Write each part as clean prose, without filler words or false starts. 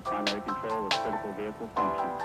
primary control of critical vehicle functions.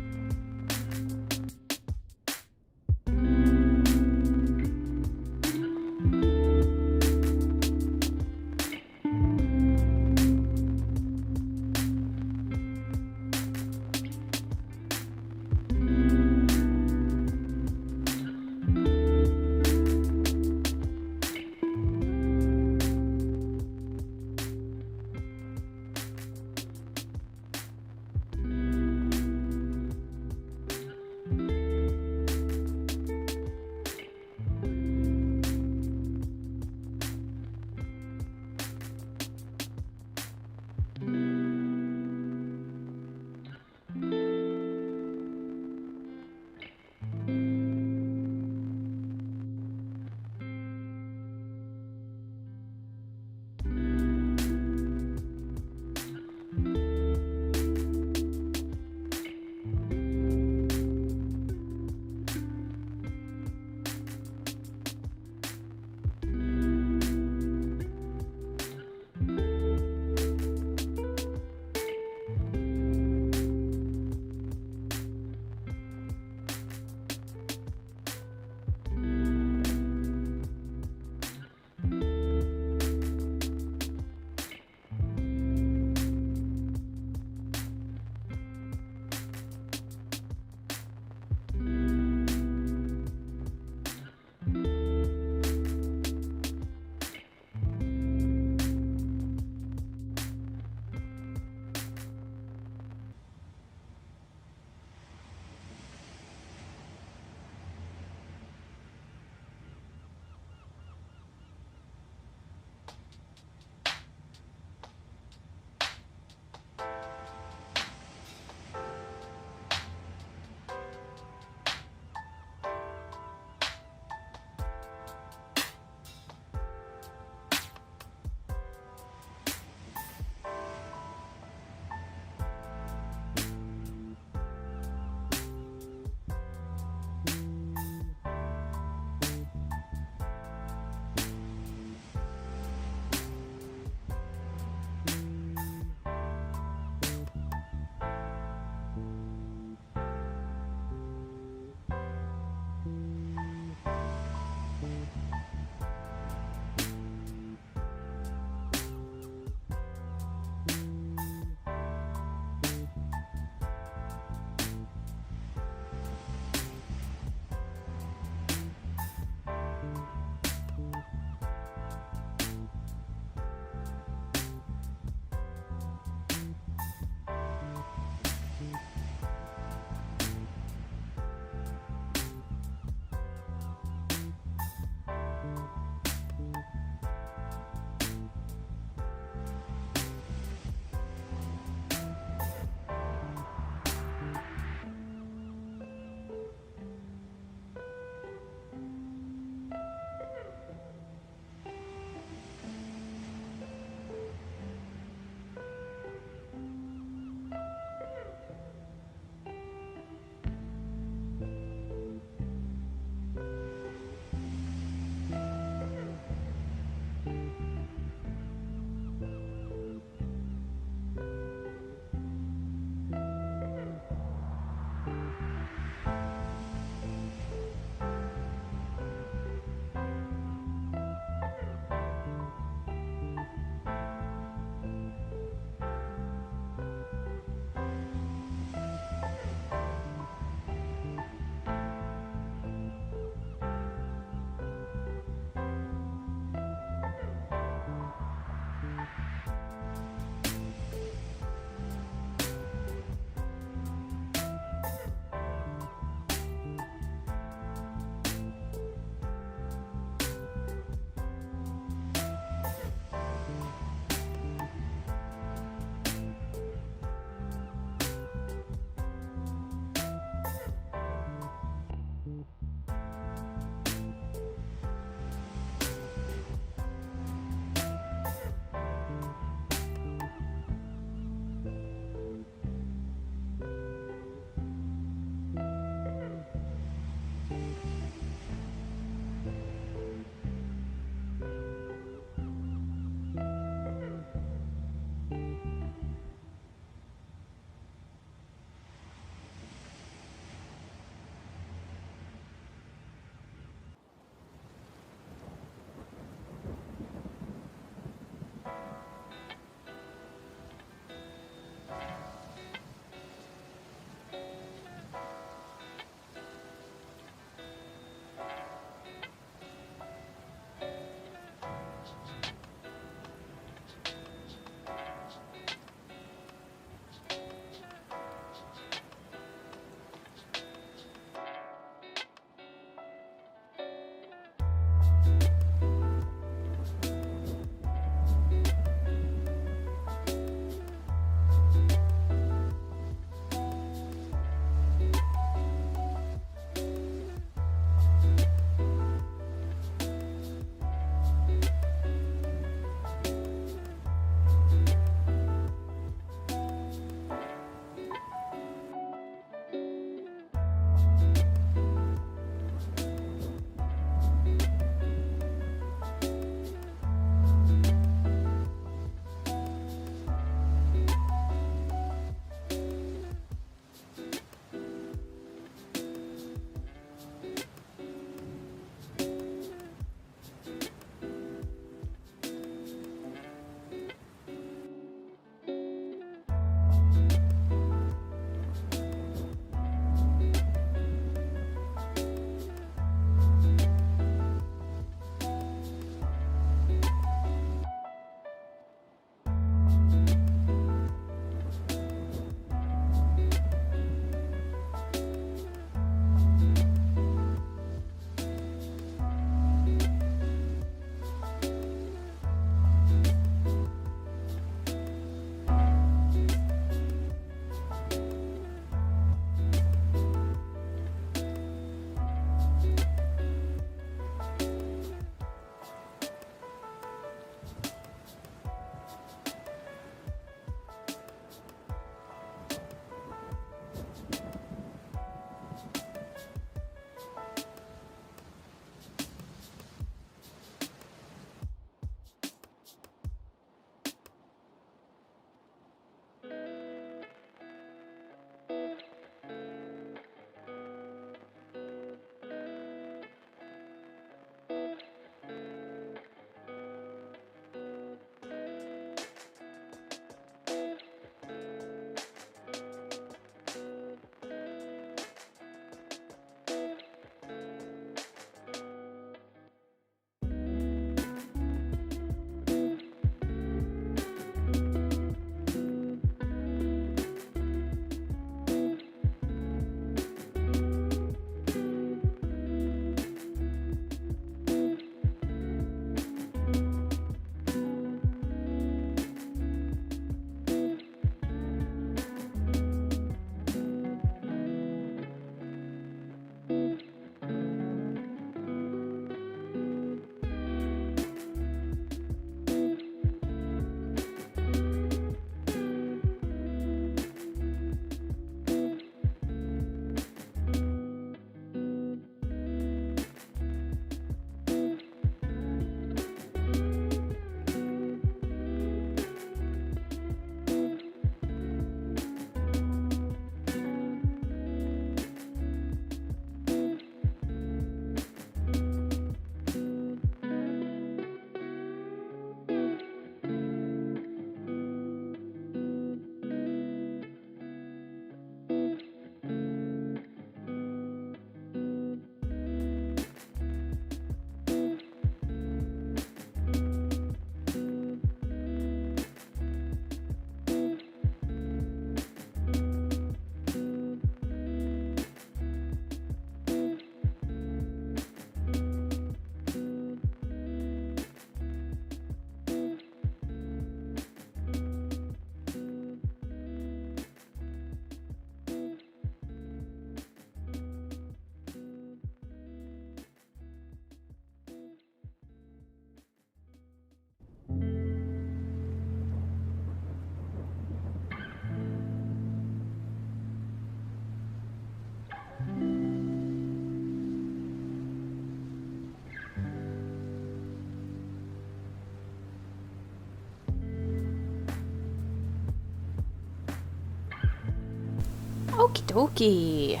Okie dokie.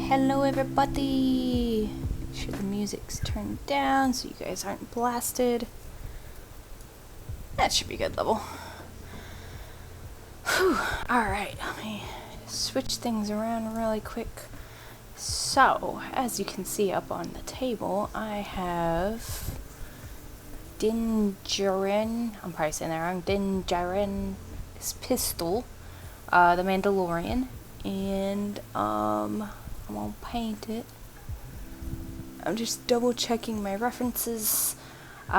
Hello everybody. Make sure the music's turned down so you guys aren't blasted. That should be a good level. Whew. Alright, let me switch things around really quick. So, as you can see up on the table, I have Dinjarin, I'm probably saying that wrong, Dinjarin's pistol, the Mandalorian, and I'm gonna paint it. I'm just double checking my references. See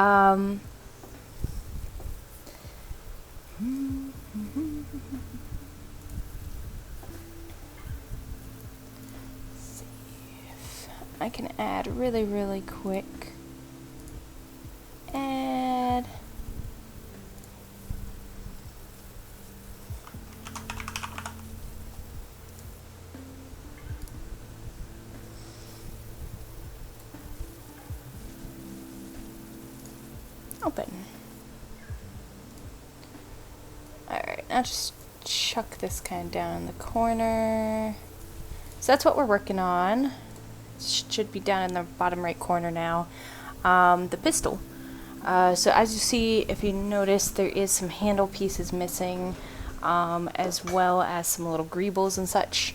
if I can add really quick. Add. Open. Alright, now just chuck this kind of down in the corner. So that's what we're working on. Should be down in the bottom right corner now. The pistol. So as you see, if you notice, there is some handle pieces missing, as well as some little greebles and such.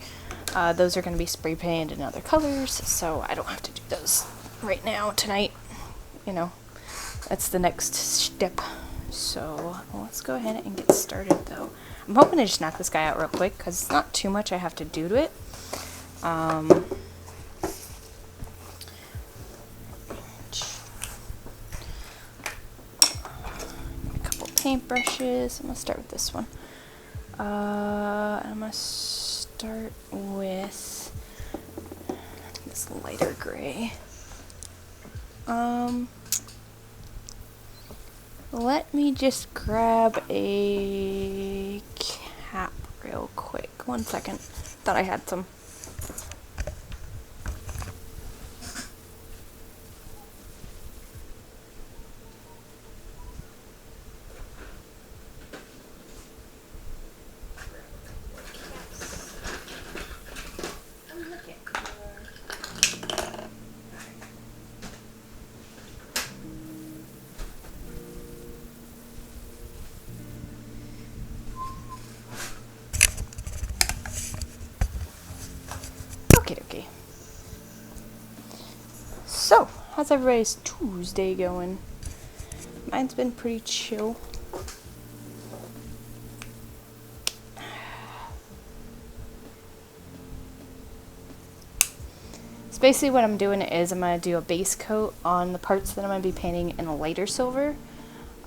Those are going to be spray painted in other colors, so I don't have to do those right now, tonight. You know, that's the next step. So let's go ahead and get started, though. I'm hoping to just knock this guy out real quick, because it's not too much I have to do to it. A couple paintbrushes. I'm going to start with this one. I'm going to start with this lighter gray. Let me just grab a cap real quick. 1 second. Thought I had some. Okay. So, how's everybody's Tuesday going? Mine's been pretty chill. So basically what I'm doing is I'm going to do a base coat on the parts that I'm going to be painting in a lighter silver.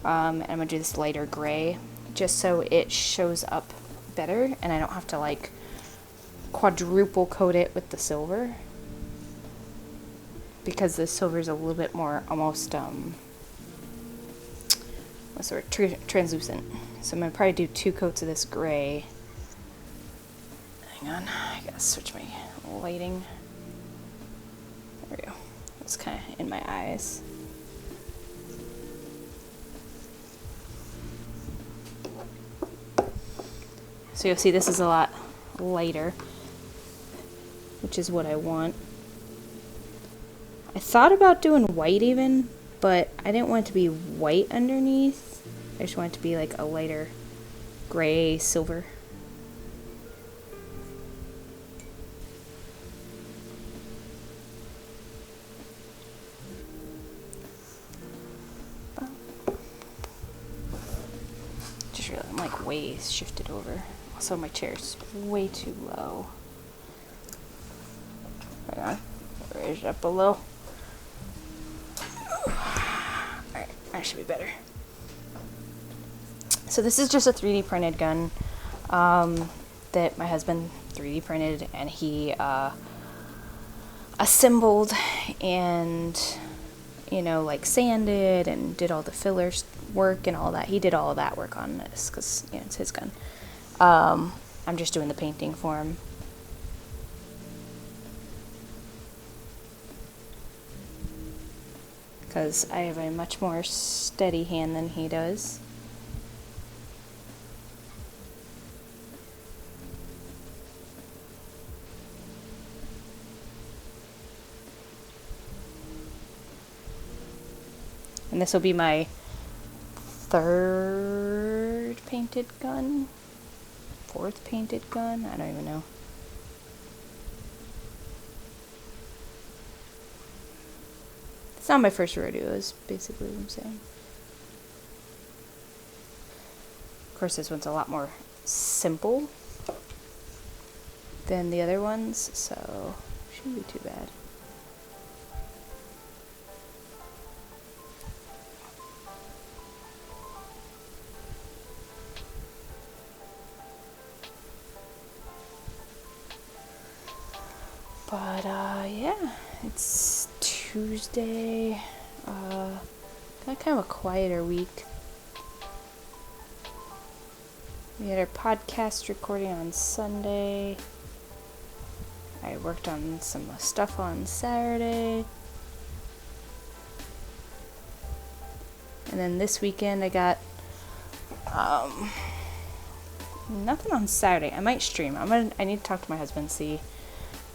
And I'm going to do this lighter gray just so it shows up better and I don't have to like quadruple coat it with the silver, because the silver is a little bit more almost what's the word, translucent. So I'm gonna probably do 2 coats of this gray. Hang on, I gotta switch my lighting. There we go. It's kind of in my eyes. So you'll see this is a lot lighter, which is what I want. I thought about doing white even, but I didn't want it to be white underneath. I just want it to be like a lighter gray silver. Just really, I'm like way shifted over. Also my chair's way too low. Hang on, raise it up a little. Alright, that should be better. So this is just a 3D printed gun that my husband 3D printed, and he assembled and, you know, like sanded and did all the fillers work and all that. He did all of that work on this because, you know, it's his gun. I'm just doing the painting for him. Because I have a much more steady hand than he does. And this will be my 3rd painted gun? 4th painted gun? I don't even know. It's not my first rodeo, is basically what I'm saying. Of course, this one's a lot more simple than the other ones, so shouldn't be too bad. Yeah, it's Tuesday. Got kind of a quieter week. We had our podcast recording on Sunday. I worked on some stuff on Saturday. And then this weekend I got nothing on Saturday. I might stream. I need to talk to my husband, see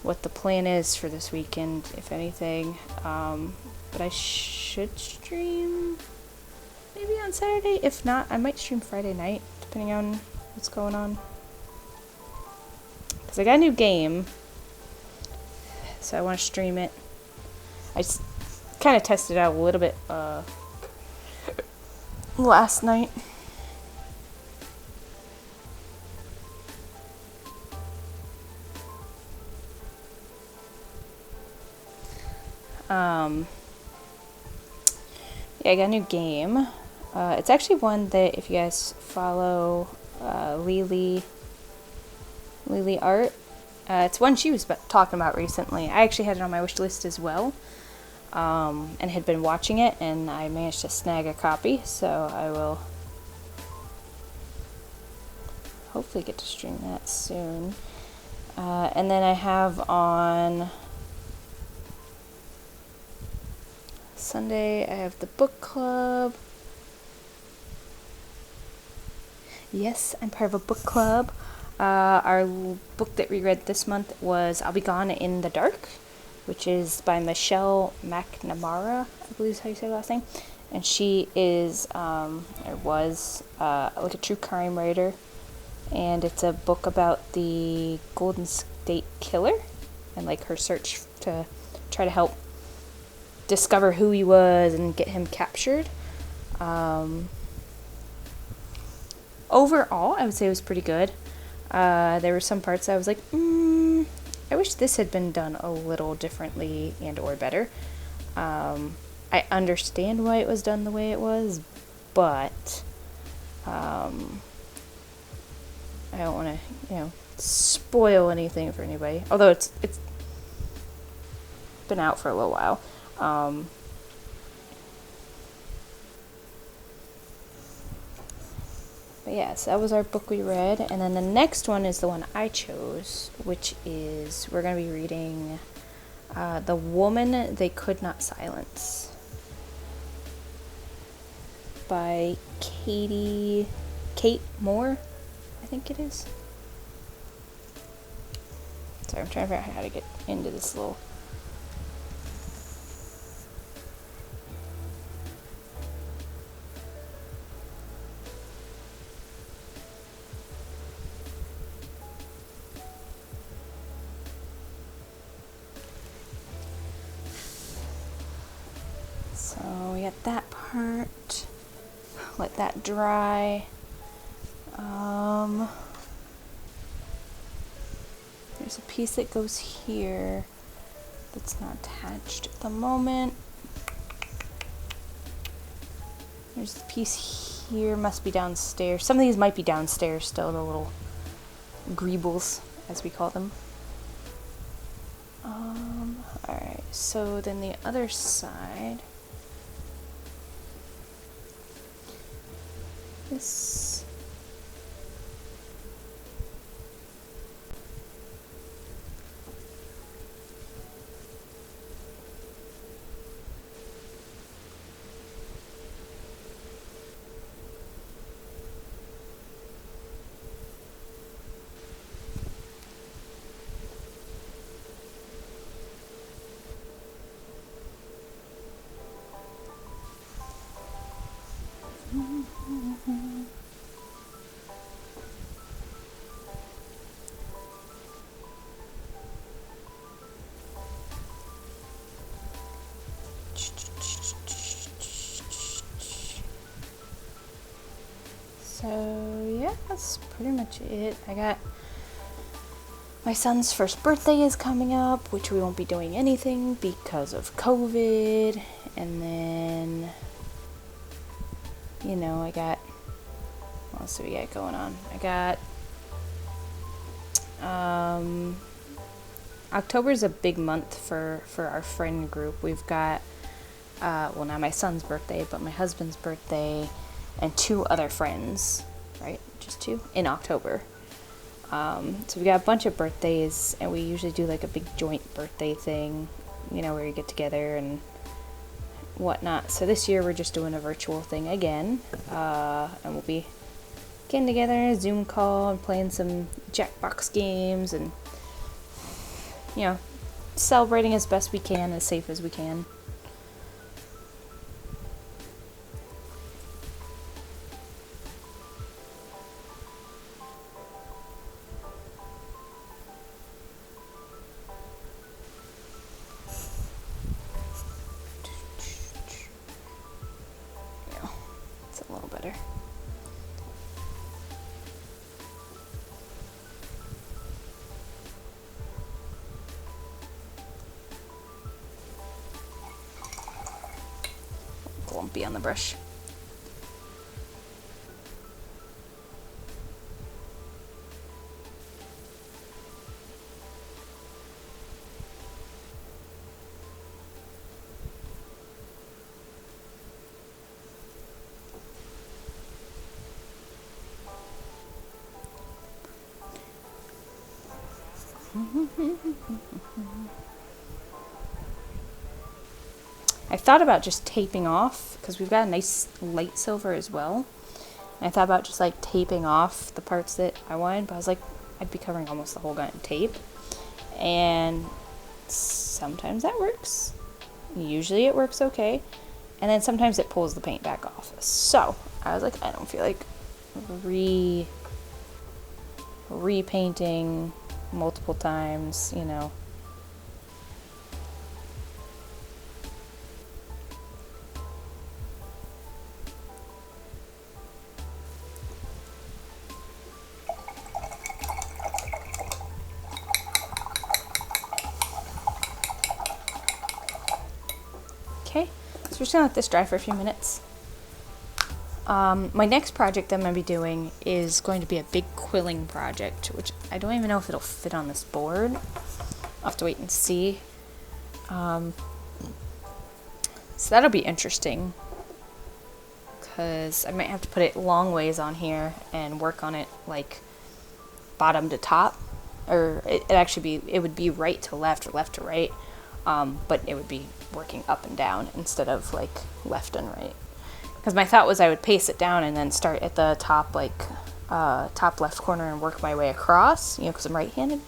what the plan is for this weekend, if anything. But I should stream maybe on Saturday. If not, I might stream Friday night, depending on what's going on. Because I got a new game, so I want to stream it. I just kind of tested it out a little bit last night. Yeah, I got a new game. It's actually one that if you guys follow Lily Art, it's one she was talking about recently. I actually had it on my wish list as well, and had been watching it, and I managed to snag a copy, so I will hopefully get to stream that soon. And then I have on Sunday, I have the book club. Yes, I'm part of a book club. Our book that we read this month was I'll Be Gone in the Dark, which is by Michelle McNamara, I believe is how you say her last name. And she is, or was, like a true crime writer. And it's a book about the Golden State Killer and like her search to try to help discover who he was and get him captured. Overall, I would say it was pretty good. There were some parts I was like, I wish this had been done a little differently and or better. I understand why it was done the way it was, but I don't want to, spoil anything for anybody. Although it's been out for a little while. But yes, that was our book we read. And then the next one is the one I chose, which is we're going to be reading The Woman They Could Not Silence by Kate Moore, I think it is. Sorry, I'm trying to figure out how to get into this little... So we got that part. Let that dry. There's a piece that goes here that's not attached at the moment. There's a piece here, must be downstairs. Some of these might be downstairs still, the little greebles, as we call them. Alright, so then the other side. This. So yeah, that's pretty much it. I got my son's first birthday is coming up, which we won't be doing anything because of COVID. And then, I got, what else do we got going on? I got October's a big month for our friend group. We've got, well, not my son's birthday, but my husband's birthday and 2 other friends, right? Just 2 in October. So we got a bunch of birthdays, and we usually do like a big joint birthday thing, you know, where you get together and whatnot. So this year we're just doing a virtual thing again, and we'll be getting together in a Zoom call and playing some Jackbox games and, you know, celebrating as best we can, as safe as we can. Yeah, it's a little better. Lumpy on the brush. I thought about just taping off, because we've got a nice light silver as well. And I thought about just like taping off the parts that I wanted, but I was like, I'd be covering almost the whole gun in tape. And sometimes that works. Usually it works okay. And then sometimes it pulls the paint back off. So I was like, I don't feel like repainting multiple times, you know. Okay, so we're just gonna let this dry for a few minutes. My next project I'm going to be doing is going to be a big quilling project, which I don't even know if it'll fit on this board. I'll have to wait and see. So that'll be interesting, because I might have to put it long ways on here and work on it like bottom to top, or it would be right to left or left to right, but it would be working up and down instead of like left and right. Because my thought was I would paste it down and then start at the top, like top left corner, and work my way across, you know, because I'm right-handed.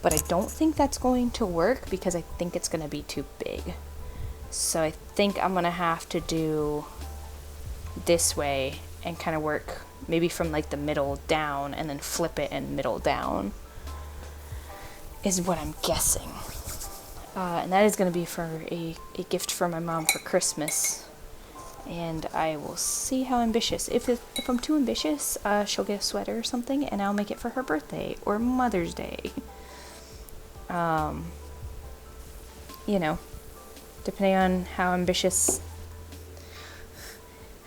But I don't think that's going to work, because I think it's going to be too big. So I think I'm going to have to do this way and kind of work maybe from like the middle down and then flip it and middle down, is what I'm guessing. And that is going to be for a gift for my mom for Christmas. And I will see how ambitious. If I'm too ambitious, she'll get a sweater or something, and I'll make it for her birthday or Mother's Day. You know, depending on how ambitious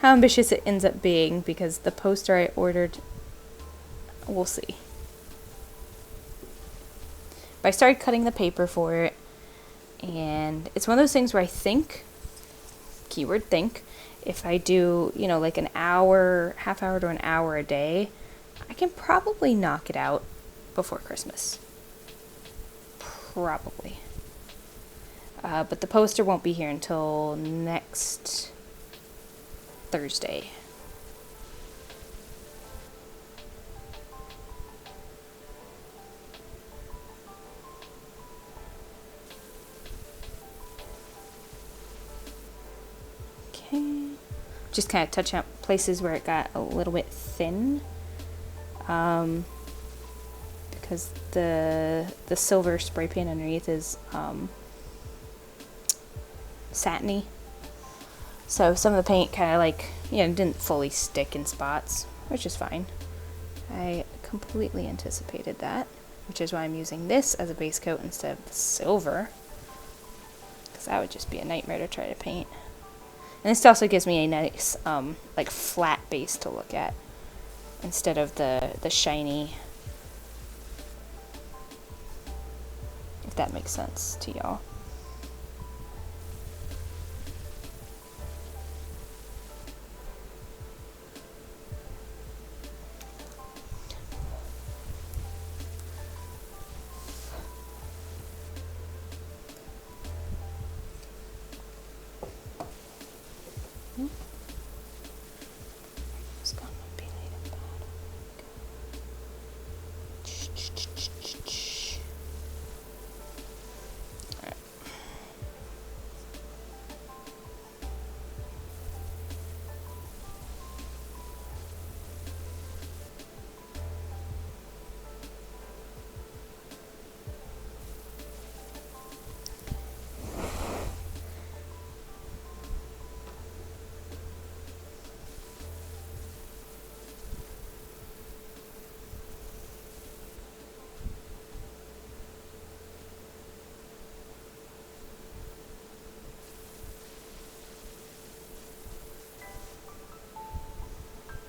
it ends up being, because the poster I ordered, we'll see. But I started cutting the paper for it, and it's one of those things where I think, keyword think, if I do, you know, like an hour, half hour to an hour a day, I can probably knock it out before Christmas. Probably. But the poster won't be here until next Thursday. Okay. Just kind of touch up places where it got a little bit thin. Because the silver spray paint underneath is satiny. So some of the paint kind of like, you know, didn't fully stick in spots, which is fine. I completely anticipated that, which is why I'm using this as a base coat instead of the silver, because that would just be a nightmare to try to paint. And this also gives me a nice like flat base to look at instead of the shiny if that makes sense to y'all.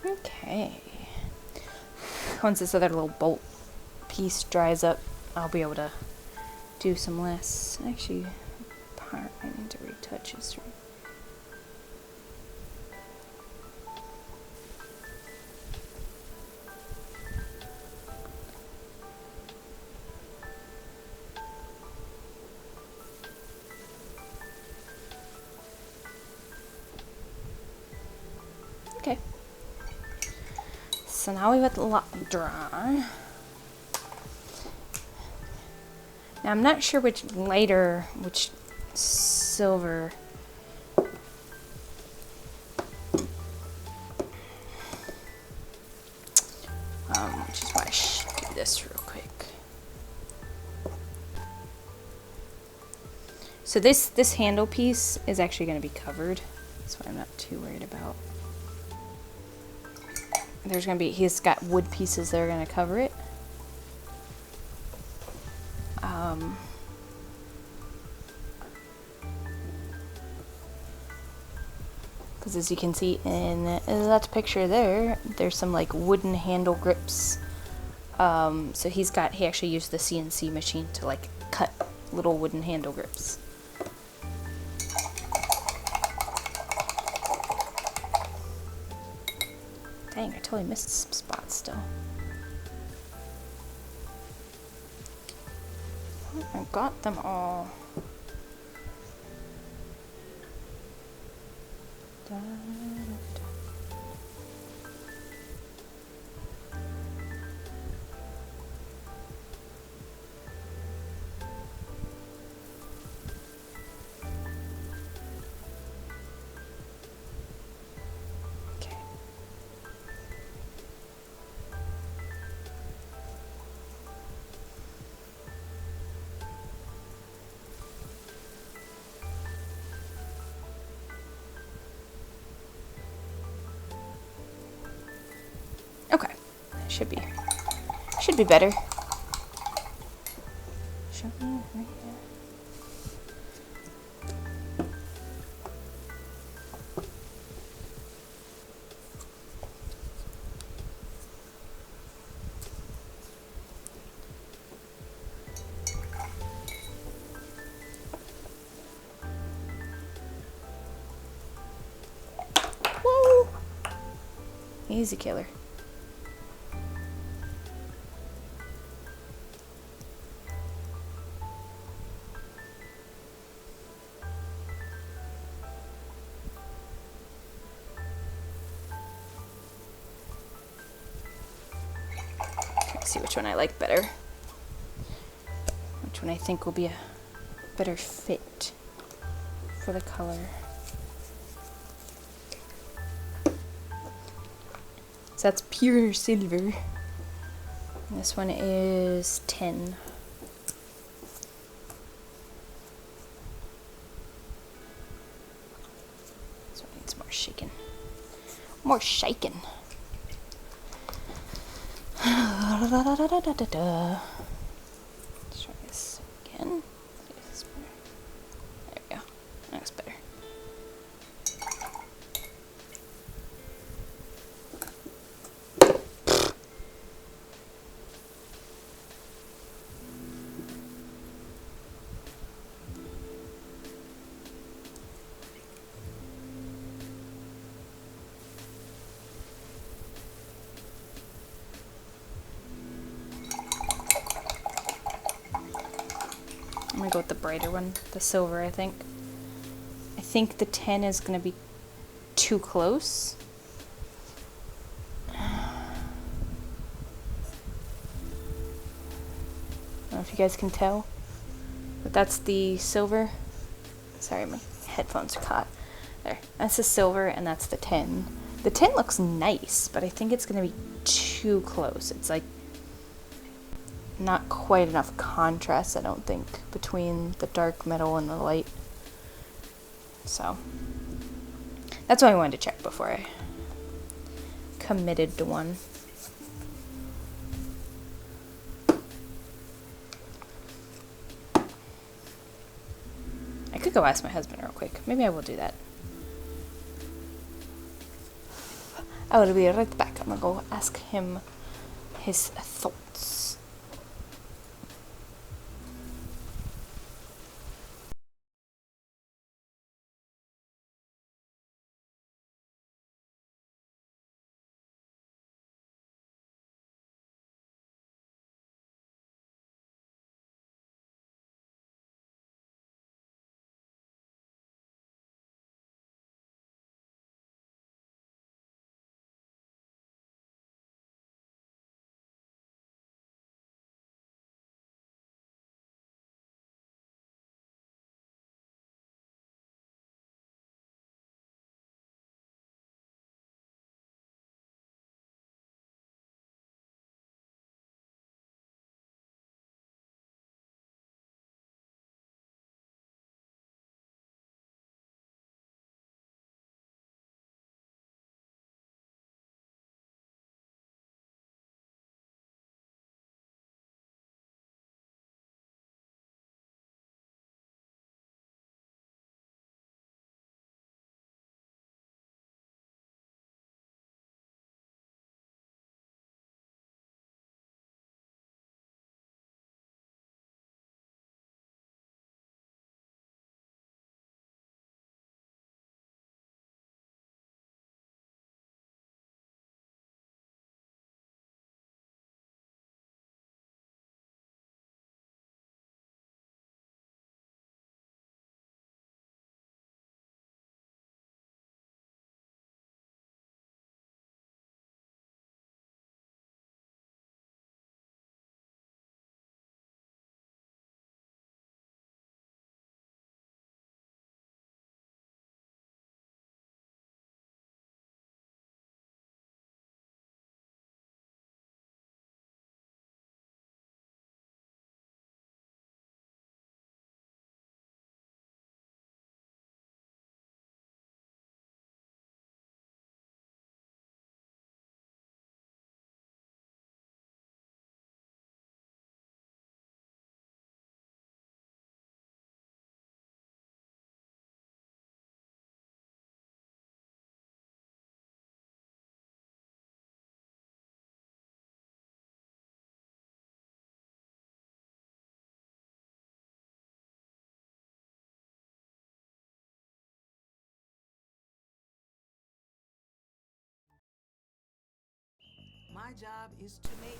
Okay. Once this other little bolt piece dries up, I'll be able to do some less. Actually, part I need to retouch is okay. So now we let the lot dry. Now I'm not sure which silver. Which is why I should do this real quick. So this handle piece is actually going to be covered. That's why I'm not too worried about. There's going to be, he's got wood pieces that are going to cover it. Because as you can see in that picture there, there's some like wooden handle grips. So he actually used the CNC machine to like cut little wooden handle grips. Dang, I totally missed some spots still. I got them all. Da, da, da. Okay. Okay, should be better. Should be right here. Woo! Easy killer. See which one I like better. Which one I think will be a better fit for the color. So that's pure silver. And this one is 10. This one needs more shaking. More shaking. Let's try this again. There we go. That's better. go with the brighter one, the silver, I think. I think the 10 is going to be too close. I don't know if you guys can tell, but that's the silver. Sorry, my headphones are caught. There, that's the silver and that's the 10. The 10 looks nice, but I think it's going to be too close. It's like not quite enough contrast, I don't think, between the dark metal and the light. So that's why I wanted to check before I committed to one. I could go ask my husband real quick. Maybe I will do that. I will be right back. I'm gonna go ask him his thoughts.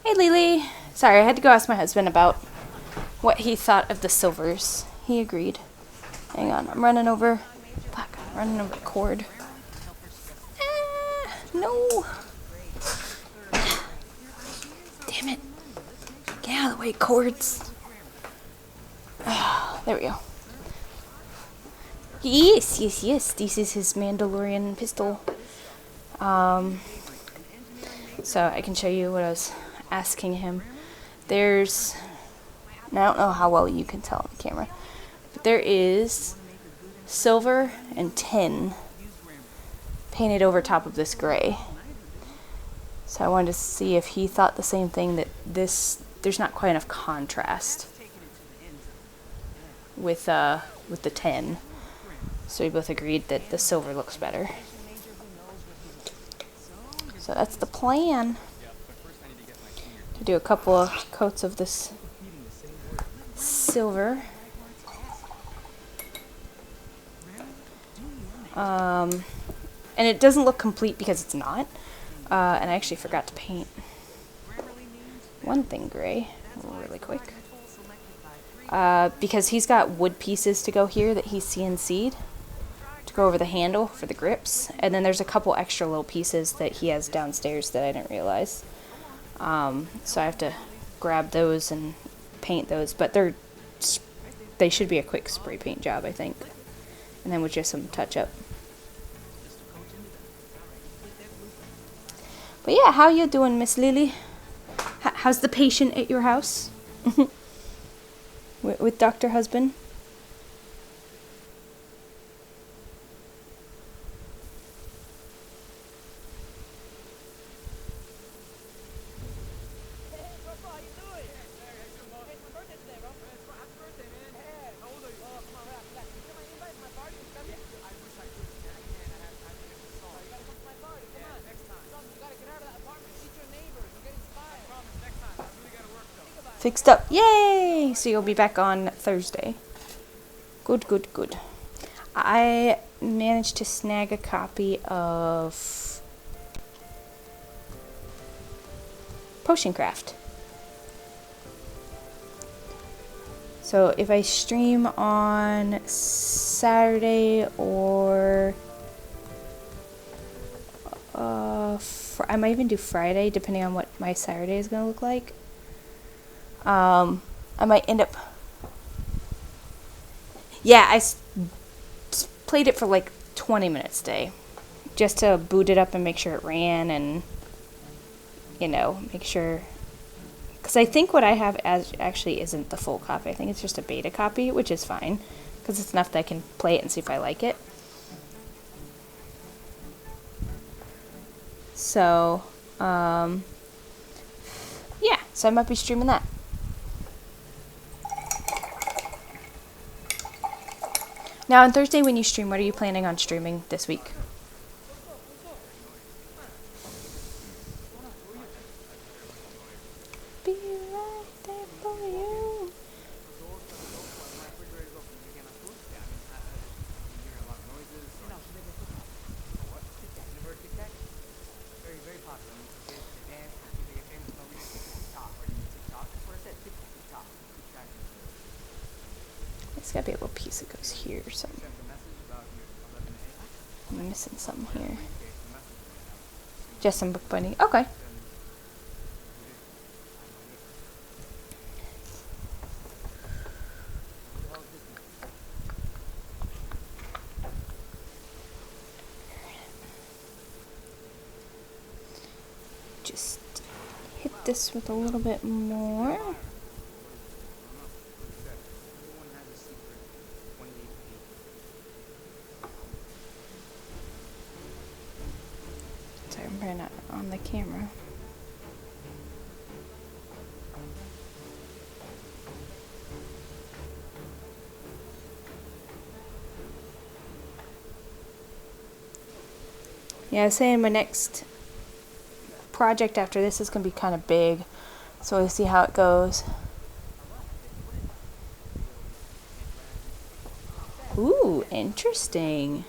Hey Lily! Sorry, I had to go ask my husband about what he thought of the silvers. He agreed. Hang on, I'm running over. Fuck, I'm running over the cord. No! Damn it. Get out of the way, cords. There we go. Yes. This is his Mandalorian pistol. So I can show you what I was asking him. There's, and I don't know how well you can tell on the camera, but there is silver and tin painted over top of this gray. So I wanted to see if he thought the same thing, that there's not quite enough contrast with the tin. So we both agreed that the silver looks better. So that's the plan. To do a couple of coats of this silver. And it doesn't look complete because it's not. And I actually forgot to paint one thing gray really quick. because he's got wood pieces to go here that he's CNC'd to go over the handle for the grips. And then there's a couple extra little pieces that he has downstairs that I didn't realize. So I have to grab those and paint those. But they should be a quick spray paint job, I think. And then with just some touch-up. But yeah, how you doing, Miss Lily? How's the patient at your house? with Dr. Husband? Fixed up. Yay! So you'll be back on Thursday. Good, good, good. I managed to snag a copy of Potion Craft. So if I stream on Saturday or I might even do Friday, depending on what my Saturday is going to look like. I might end up... Yeah, I played it for like 20 minutes today. Just to boot it up and make sure it ran and, you know, make sure... Because I think what I have actually isn't the full copy. I think it's just a beta copy, which is fine. Because it's enough that I can play it and see if I like it. So, yeah. So I might be streaming that. Now, on Thursday when you stream, what are you planning on streaming this week? Be right there for you. There's gotta be a little piece that goes here or something. I'm missing something here. Just some book binding. Okay. Just hit this with a little bit more. Sorry, I'm probably not on the camera. Yeah, I was saying my next project after this is going to be kind of big, so we'll see how it goes. Ooh, interesting.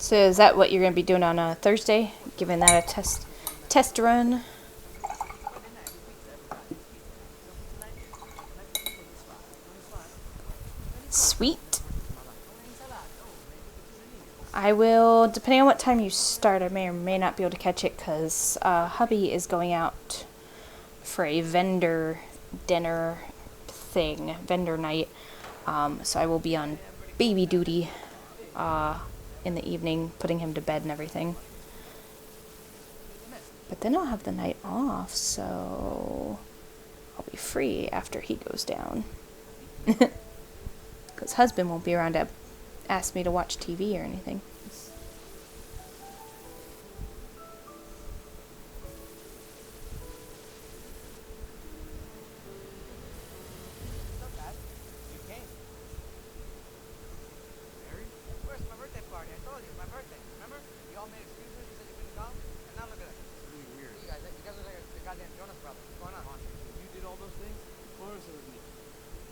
So is that what you're going to be doing on Thursday? Giving that a test run? Sweet. I will, depending on what time you start, I may or may not be able to catch it because hubby is going out for a vendor dinner thing, vendor night. So I will be on baby duty in the evening, putting him to bed and everything. But then I'll have the night off, so I'll be free after he goes down. Because husband won't be around to ask me to watch TV or anything.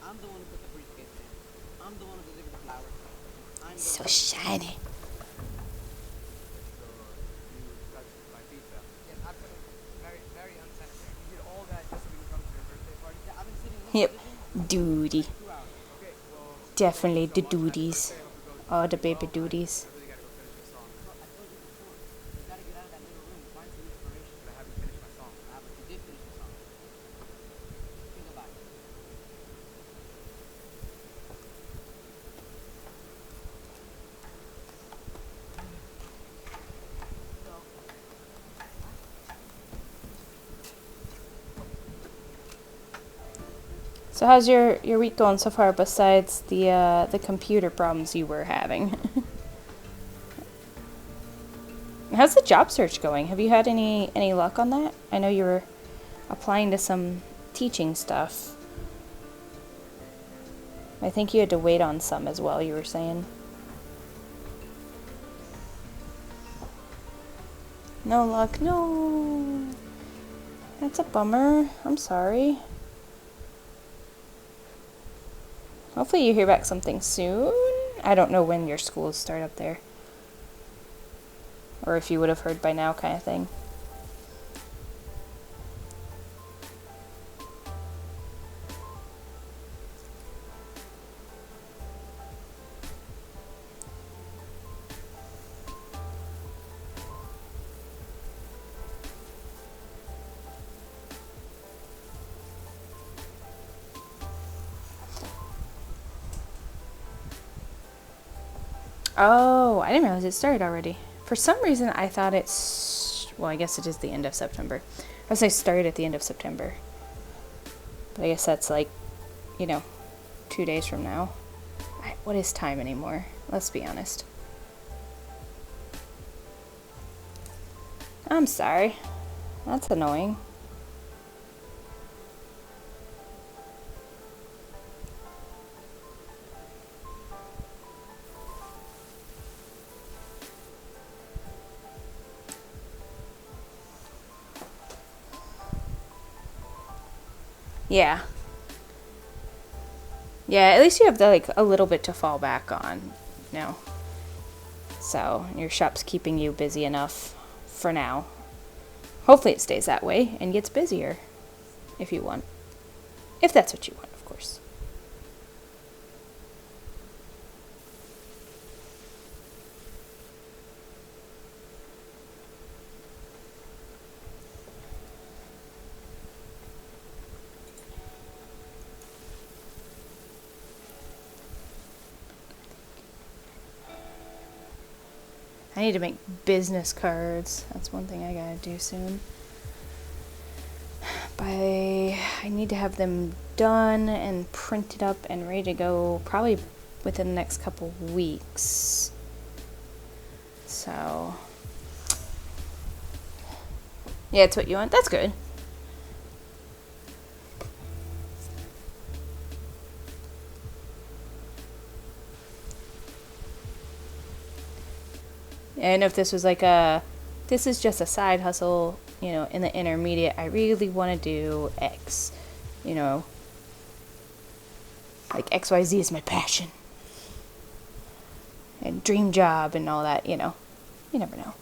I'm the one who put the briefcase in. I'm the one who shiny. Yep. Duty. Definitely the duties. Oh, the baby duties. So how's your week going so far besides the computer problems you were having? How's the job search going? Have you had any luck on that? I know you were applying to some teaching stuff. I think you had to wait on some as well, you were saying. No luck, no. That's a bummer. I'm sorry. Hopefully you hear back something soon. I don't know when your schools start up there. Or if you would have heard by now kind of thing. Oh, I didn't realize it started already. For some reason, I thought it's... Well, I guess it is the end of September. I was going to start at the end of September. But I guess that's like, 2 days from now. What is time anymore? Let's be honest. I'm sorry. That's annoying. Yeah. Yeah, at least you have a little bit to fall back on, So, your shop's keeping you busy enough for now. Hopefully it stays that way and gets busier if you want. If that's what you want, of course. I need to make business cards. That's one thing I gotta do soon. I need to have them done and printed up and ready to go probably within the next couple weeks. So, yeah, it's what you want. That's good. And if this was this is just a side hustle, in the intermediate, I really want to do X, like XYZ is my passion. And dream job and all that, you never know.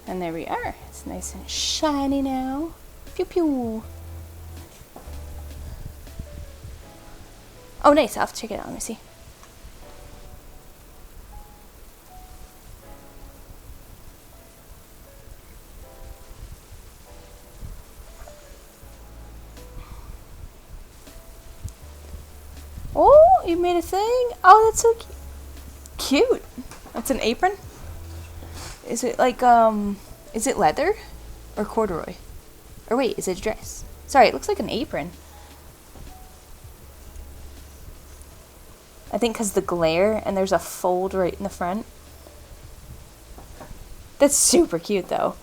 And there we are. It's nice and shiny now. Pew pew. Oh, nice. I'll have to check it out. Let me see. Oh, you made a thing? Oh, that's so cute. That's an apron? Is it is it leather or corduroy? Or wait, is it a dress? Sorry, it looks like an apron. I think because the glare, and there's a fold right in the front. That's super cute, though.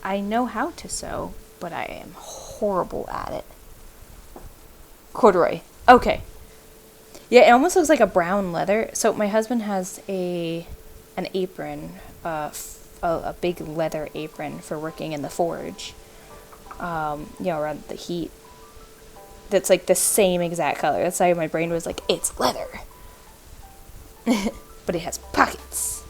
I know how to sew, but I am horrible at it. Corduroy. Okay. Yeah, it almost looks like a brown leather. So my husband has an apron, a big leather apron for working in the forge. Around the heat. That's like the same exact color. That's why my brain was like, it's leather. But it has pockets.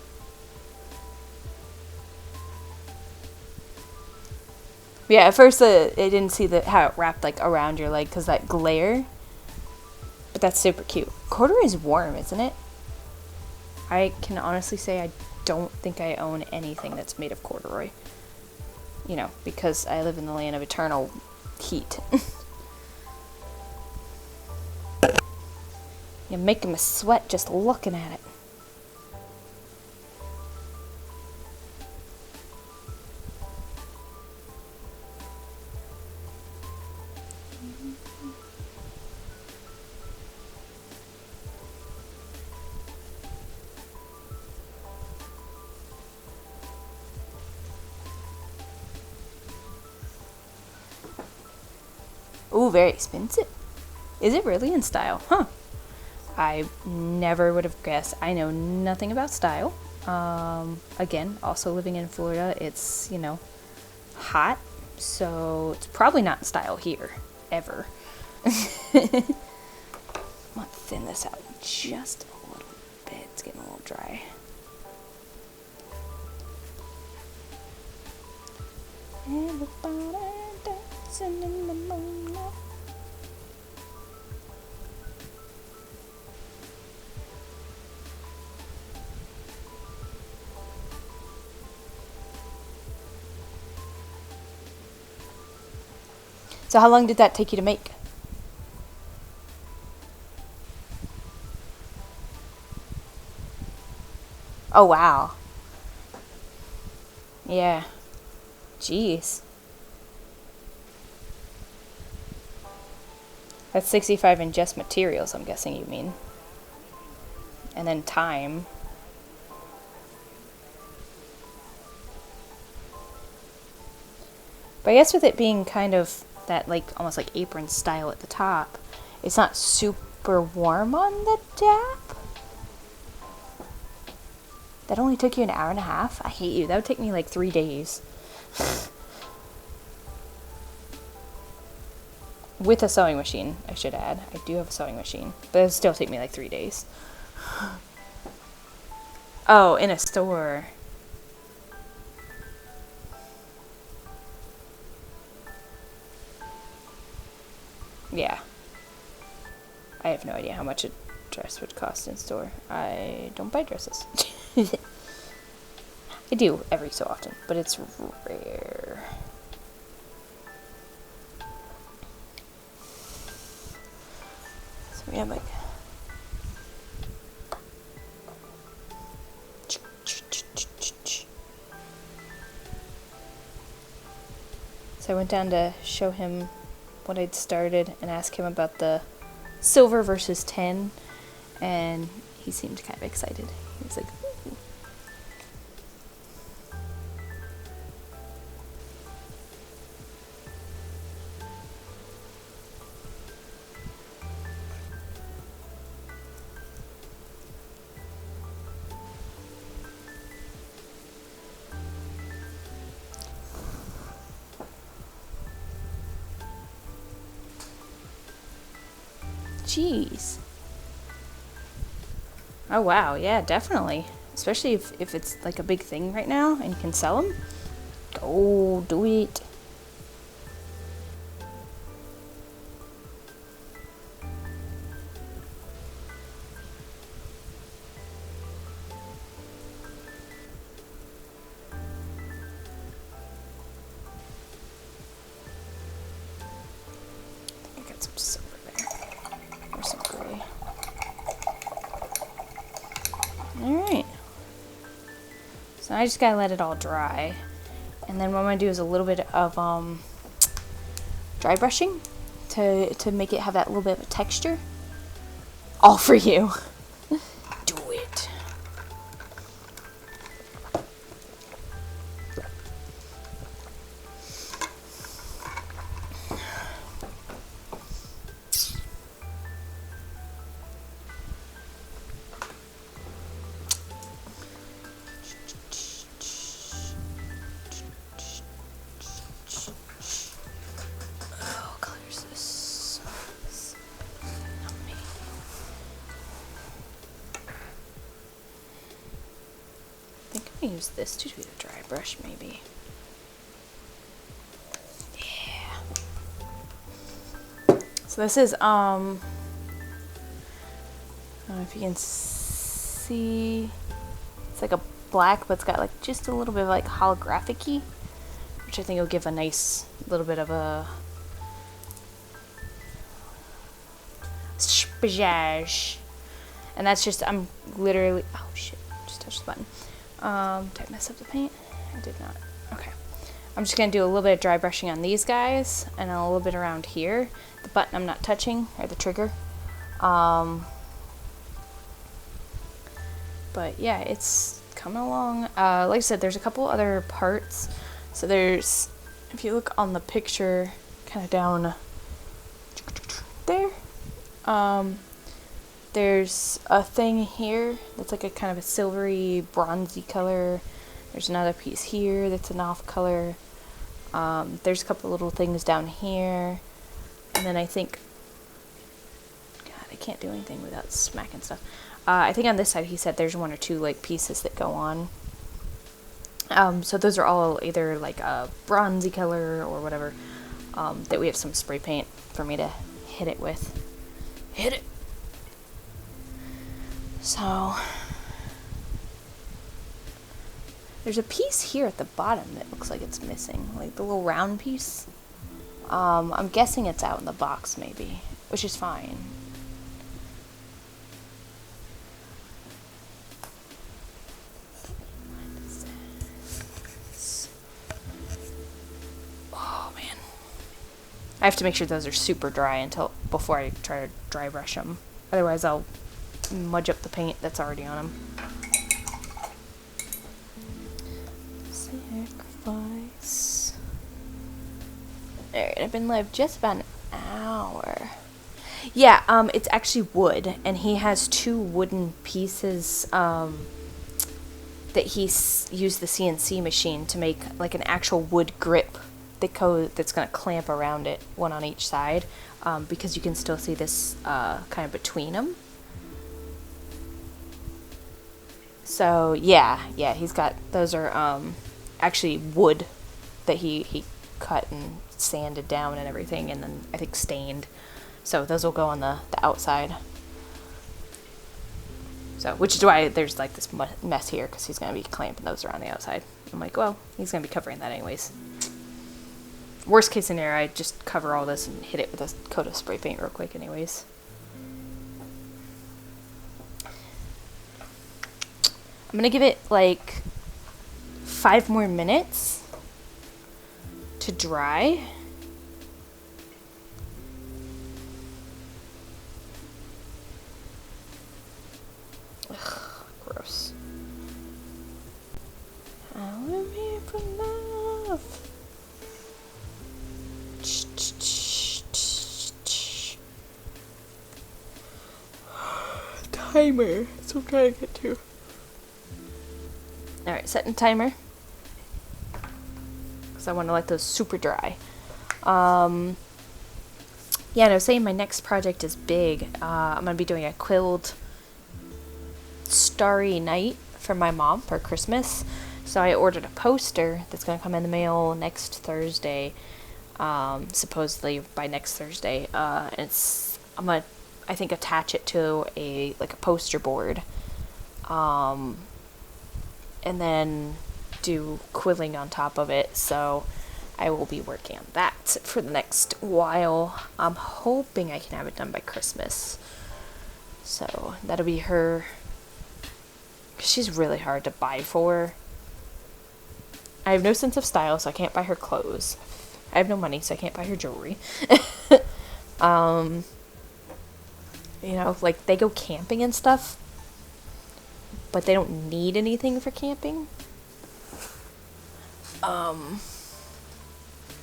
Yeah, at first I didn't see how it wrapped like around your leg because that glare. But that's super cute. Corduroy is warm, isn't it? I can honestly say I don't think I own anything that's made of corduroy. Because I live in the land of eternal heat. You're making me sweat just looking at it. Ooh, very expensive. Is it really in style? Huh. I never would have guessed. I know nothing about style. Again, also living in Florida, it's, hot. So it's probably not in style here. Ever. I'm going to thin this out just a little bit. It's getting a little dry. Everybody dancing in the moonlight. So how long did that take you to make? Oh, wow. Yeah. Jeez. That's 65 in just materials, I'm guessing you mean. And then time. But I guess with it being kind of that almost like apron style at the top, it's not super warm on the top. That only took you an hour and a half? I hate you. That would take me like 3 days. With a sewing machine, I should add. I do have a sewing machine, but it would still take me like 3 days. Oh, in a store. Yeah. I have no idea how much a dress would cost in store. I don't buy dresses. I do every so often, but it's rare. So we have like... So I went down to show him what I'd started and ask him about the silver versus 10, and he seemed kind of excited. He was like, ooh. Jeez. Oh wow, yeah, definitely. Especially if it's like a big thing right now and you can sell them. Go do it. I got some silver there. Or some gray. Alright. So I just gotta let it all dry. And then what I'm gonna do is a little bit of dry brushing to make it have that little bit of a texture. All for you. Do it. Oh, colors this. Not me. I think I'm gonna use this to do the dry brush, maybe. Yeah. So this is I don't know if you can see. It's like a black, but it's got like just a little bit of like holographic-y, which I think will give a nice little bit of a spazage. And that's just, I'm literally, oh shit, just touched the button. Did I mess up the paint? I did not. Okay. I'm just gonna do a little bit of dry brushing on these guys and a little bit around here. The button I'm not touching, or the trigger. But yeah, it's coming along. Like I said, there's a couple other parts. So there's, if you look on the picture, kind of down there, there's a thing here that's like a kind of a silvery, bronzy color. There's another piece here that's an off color. There's a couple little things down here. And then I think, God, I can't do anything without smacking stuff. I think on this side he said there's one or two like pieces that go on. So those are all either like a bronzy color or whatever. That we have some spray paint for me to hit it with. Hit it! So there's a piece here at the bottom that looks like it's missing, like the little round piece. I'm guessing it's out in the box maybe, which is fine. Oh man, I have to make sure those are super dry before I try to dry brush them. Otherwise I'll mudge up the paint that's already on them. Sacrifice. Alright, I've been live just about an hour. Yeah, it's actually wood, and he has two wooden pieces that he used the CNC machine to make like an actual wood grip that's going to clamp around it, one on each side, because you can still see this kind of between them. So yeah, he's got, those are actually wood that he cut and sanded down and everything, and then I think stained. So those will go on the outside. So, which is why there's like this mess here, because he's going to be clamping those around the outside. I'm like, well, he's going to be covering that anyways. Worst case scenario, I just cover all this and hit it with a coat of spray paint real quick anyways. I'm going to give it like 5 more minutes to dry. Ugh, gross. I'm here for love. Timer. That's what I'm trying to get to. Alright, setting timer. Because I want to let those super dry. Yeah, and I was saying my next project is big. I'm going to be doing a quilled Starry Night for my mom for Christmas. So I ordered a poster that's going to come in the mail next Thursday. Supposedly by next Thursday. I'm going to, I think, attach it to a poster board. And then do quilling on top of it. So I will be working on that for the next while. I'm hoping I can have it done by Christmas. So that'll be her. She's really hard to buy for. I have no sense of style, so I can't buy her clothes. I have no money, so I can't buy her jewelry. You know, like, they go camping and stuff, but they don't need anything for camping. I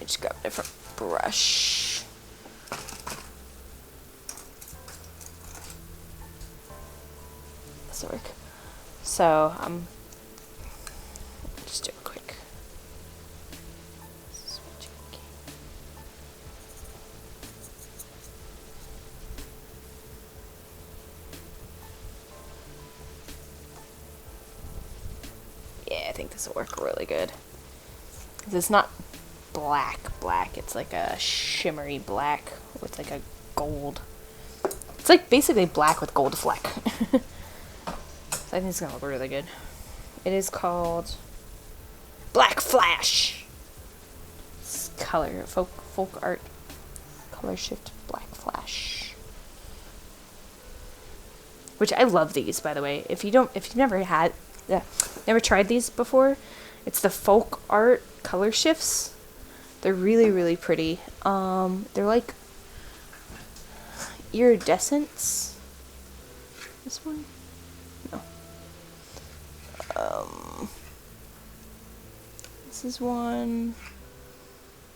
just got a different brush. This'll work. So, just do a quick switch. Yeah, I think this will work really good. 'Cause it's not black, it's like a shimmery black with like a gold. It's like basically black with gold fleck. So I think it's gonna look really good. It is called Black Flash. It's color, folk art, color shift Black Flash. Which I love these, by the way. If you've never tried these before, it's the folk art color shifts. They're really, really pretty. They're like iridescents. This one? No. This is one.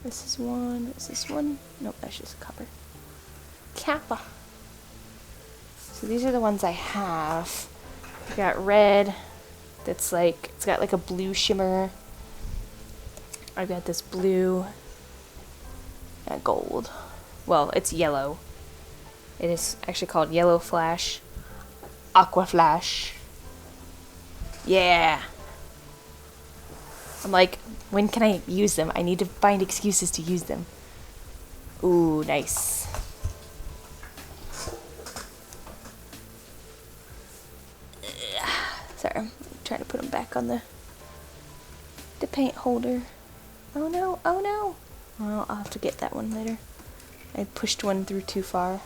This is one. Is this one? Nope, that's just copper. Kappa. So these are the ones I have. I got red. That's like, it's got like a blue shimmer. I've got this blue and gold. Well, it's yellow. It is actually called Yellow Flash, Aqua Flash. Yeah. I'm like, when can I use them? I need to find excuses to use them. Ooh, nice. Sorry, I'm trying to put them back on the paint holder. Oh no, oh no. Well, I'll have to get that one later. I pushed one through too far.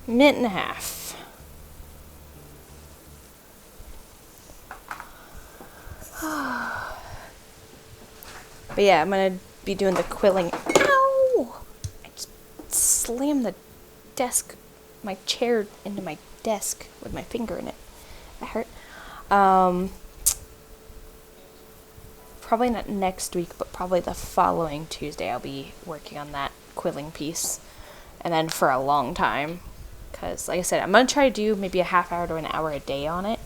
Minute and a half. But yeah, I'm gonna be doing the quilling. Ow! I just slammed the desk, my chair into my desk with my finger in it. That hurt. Probably not next week, but probably the following Tuesday I'll be working on that quilling piece. And then for a long time. Because, like I said, I'm going to try to do maybe a half hour to an hour a day on it.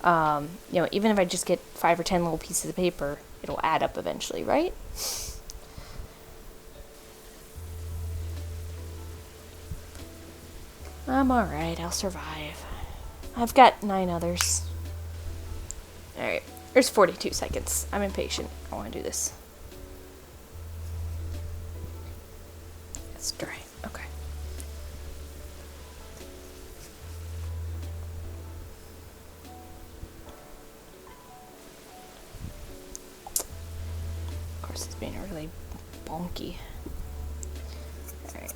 You know, even if I just get 5 or 10 little pieces of paper, it'll add up eventually, right? I'm alright, I'll survive. I've got 9 others. Alright, there's 42 seconds. I'm impatient. I want to do this. It's dry. Okay. Of course, it's being really bonky. Alright.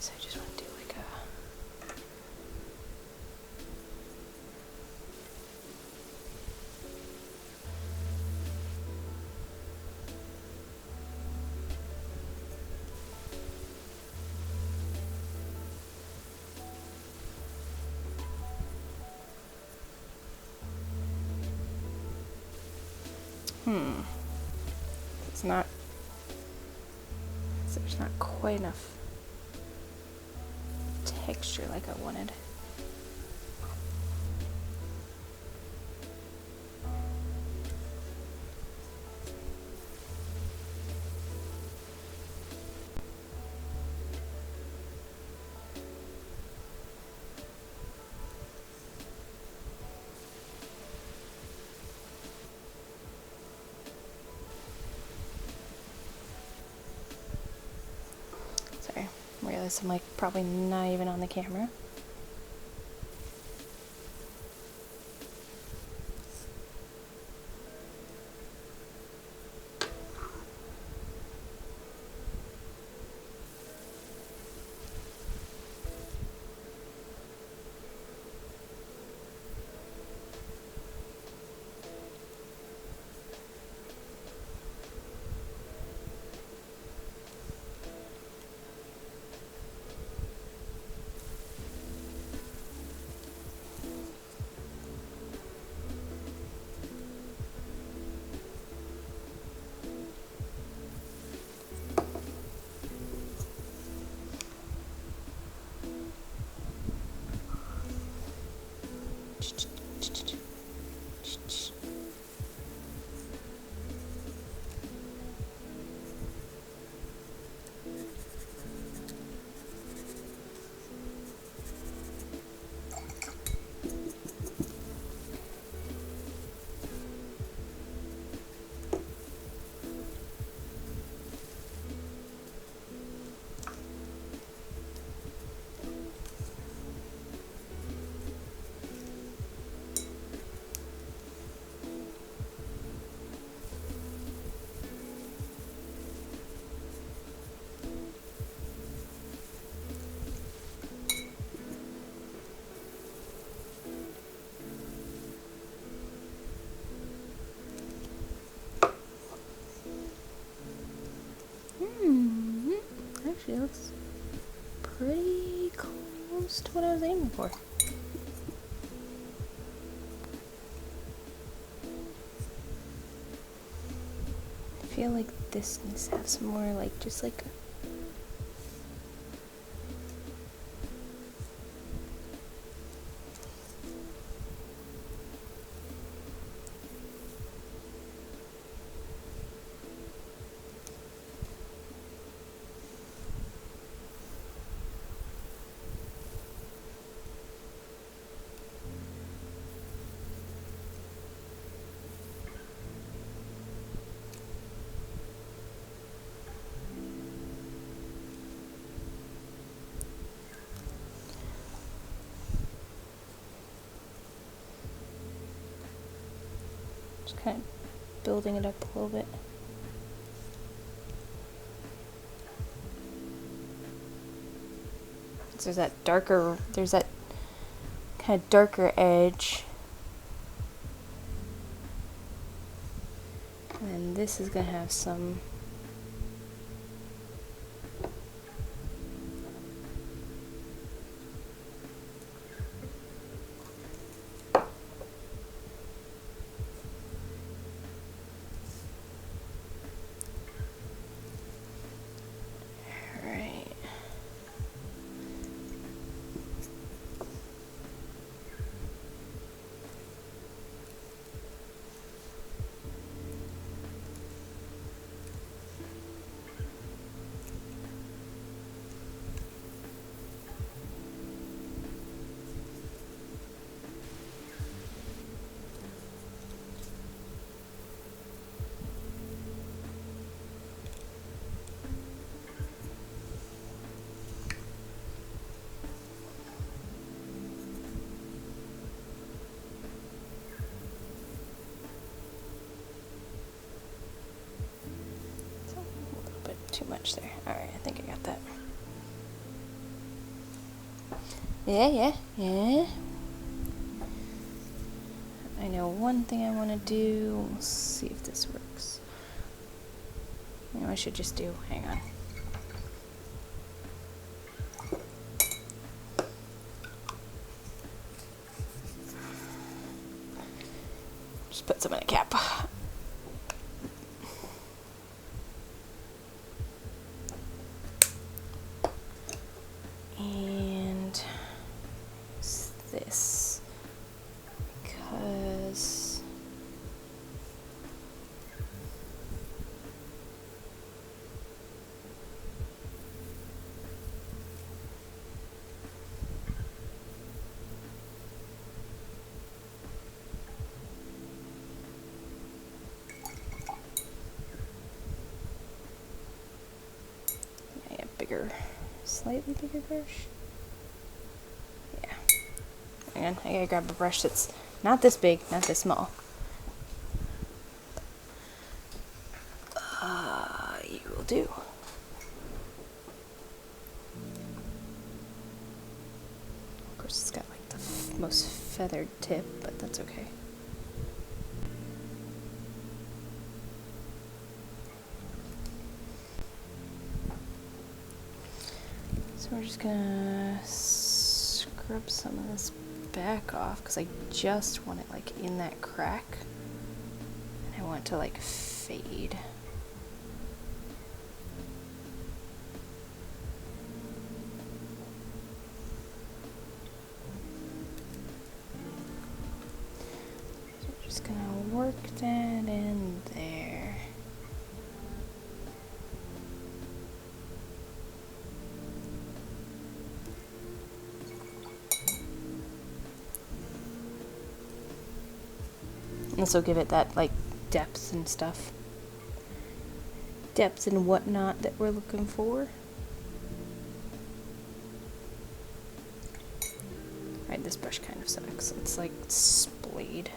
So I just want to do like a... It's not... There's not quite enough texture like I wanted. Realize I'm like probably not even on the camera. Actually, it looks pretty close to what I was aiming for. I feel like this needs to have some more, like, just like... Just kind of building it up a little bit. There's that kind of darker edge. And then this is going to have some too much there. Alright, I think I got that. Yeah. I know one thing I want to do. We'll see if this works. You know, I should just do. Hang on. Just put some in a cap. And this, because I have bigger slightly bigger brush. Yeah. And I gotta grab a brush that's not this big, not this small. You will do. Of course, it's got like the most feathered tip, but that's okay. So we're just gonna scrub some of this back off because I just want it like in that crack. And I want it to like fade. So we're just gonna work that in there. This will give it that like depth and stuff. Depth and whatnot that we're looking for. Alright, this brush kind of sucks. It's like splayed.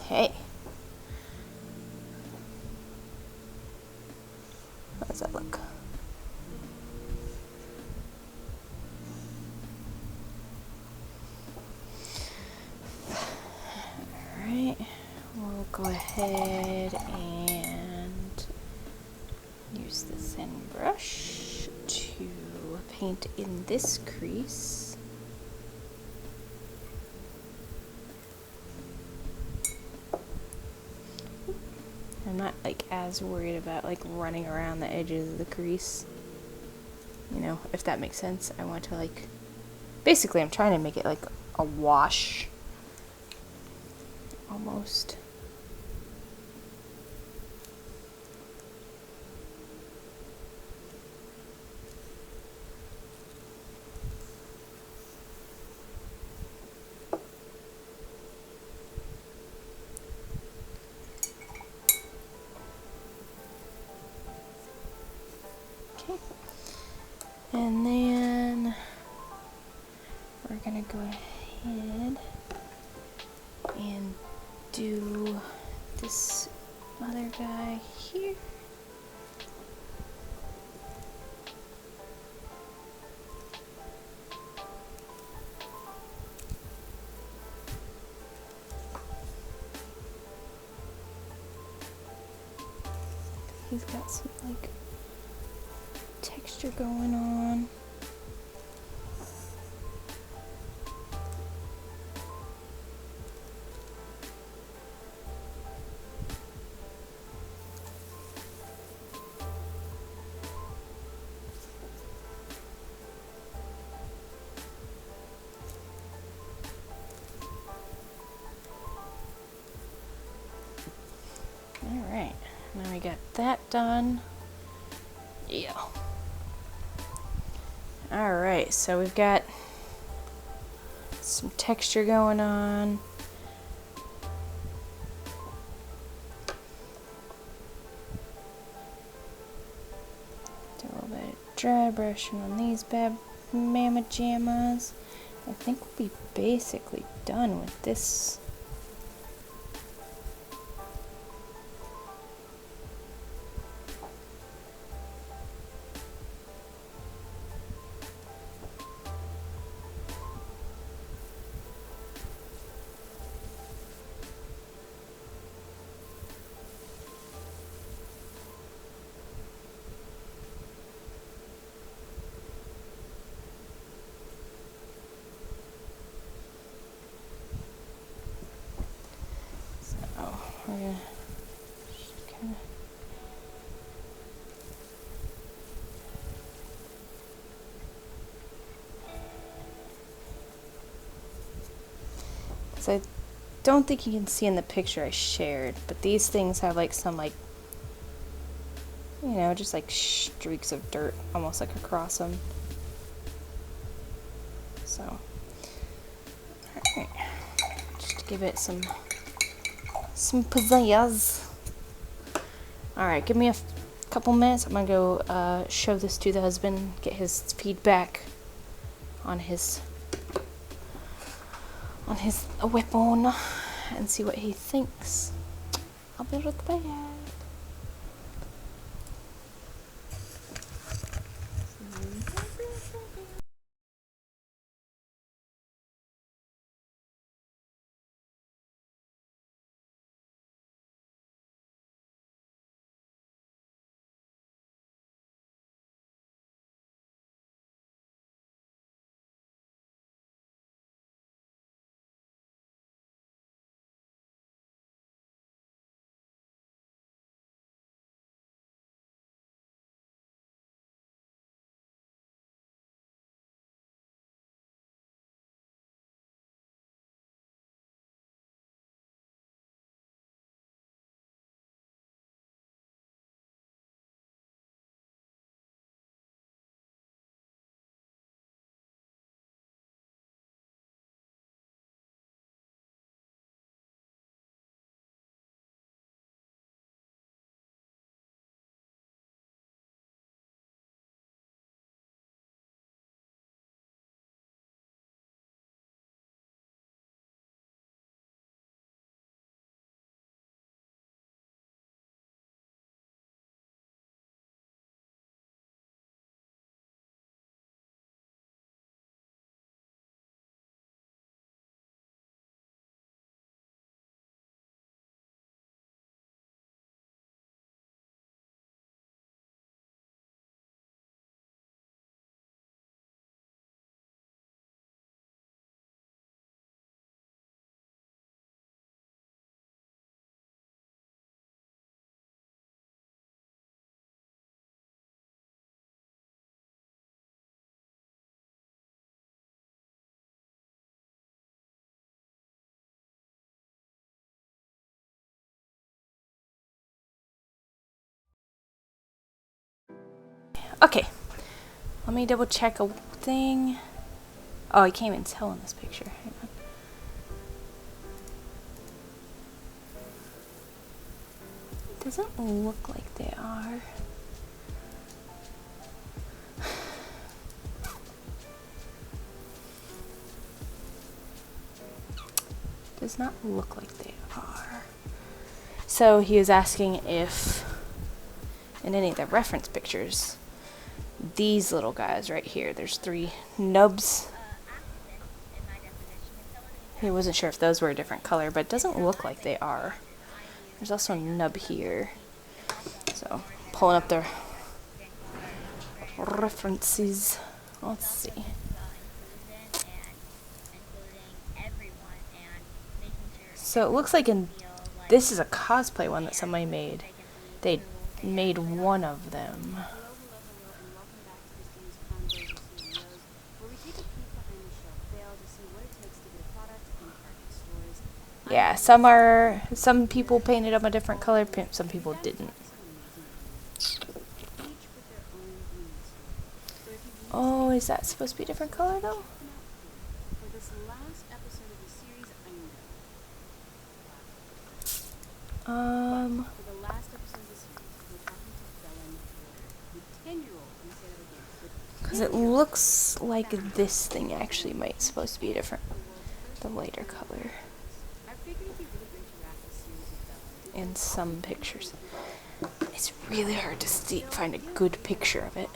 Okay. How does that look? Alright, we'll go ahead and use the thin brush to paint in this crease. I'm not like as worried about like running around the edges of the crease, you know, if that makes sense. I want to like, basically I'm trying to make it like a wash almost. Okay, and then we're gonna go ahead and do this other guy here. He's got some like texture going on. Alright, now we got that done. Yeah. Alright, so we've got some texture going on. Do a little bit of dry brushing on these bad mamma jammas. I think we'll be basically done with this. We're gonna just kinda I don't think you can see in the picture I shared, but these things have like some like, you know, just like streaks of dirt almost like across them. So, alright, just to give it some pizzazz. Alright, give me a couple minutes. I'm gonna go show this to the husband, get his feedback on his weapon, and see what he thinks. I'll be right back. Okay, let me double check a thing. Oh, I can't even tell in this picture. Hang on. It doesn't look like they are. Does not look like they are. So he was asking if in any of the reference pictures, these little guys right here, there's 3 nubs. He wasn't sure if those were a different color, but it doesn't look like they are. There's also a nub here. So, pulling up their references. Let's see. So it looks like this is a cosplay one that somebody made. They made one of them. Yeah, some people painted them a different color, some people didn't. Oh, is that supposed to be a different color though? Because it looks like this thing actually might supposed to be the lighter color. In some pictures. It's really hard to find a good picture of it.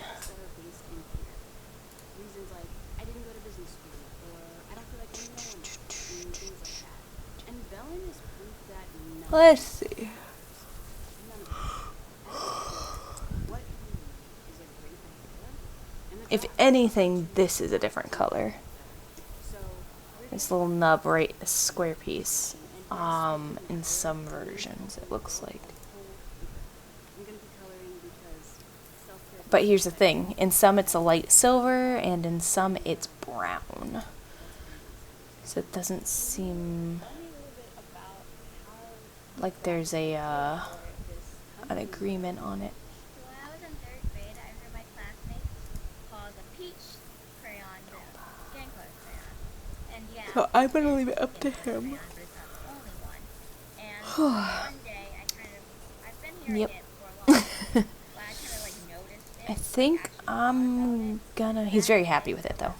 Let's see. If anything, this is a different color. This little nub right, this square piece. in some versions, it looks like. But here's the thing, in some it's a light silver, and in some it's brown. So it doesn't seem like there's a an agreement on it. When I was in third grade, I heard my classmates call the peach crayon the skin color crayon. And yeah, So I'm gonna leave it up to him. crayon, but it's not the only one. And one day, I've been hearing Yep. it for a long time, but I kind of like noticed it. I think I'm gonna... He's very happy with it though.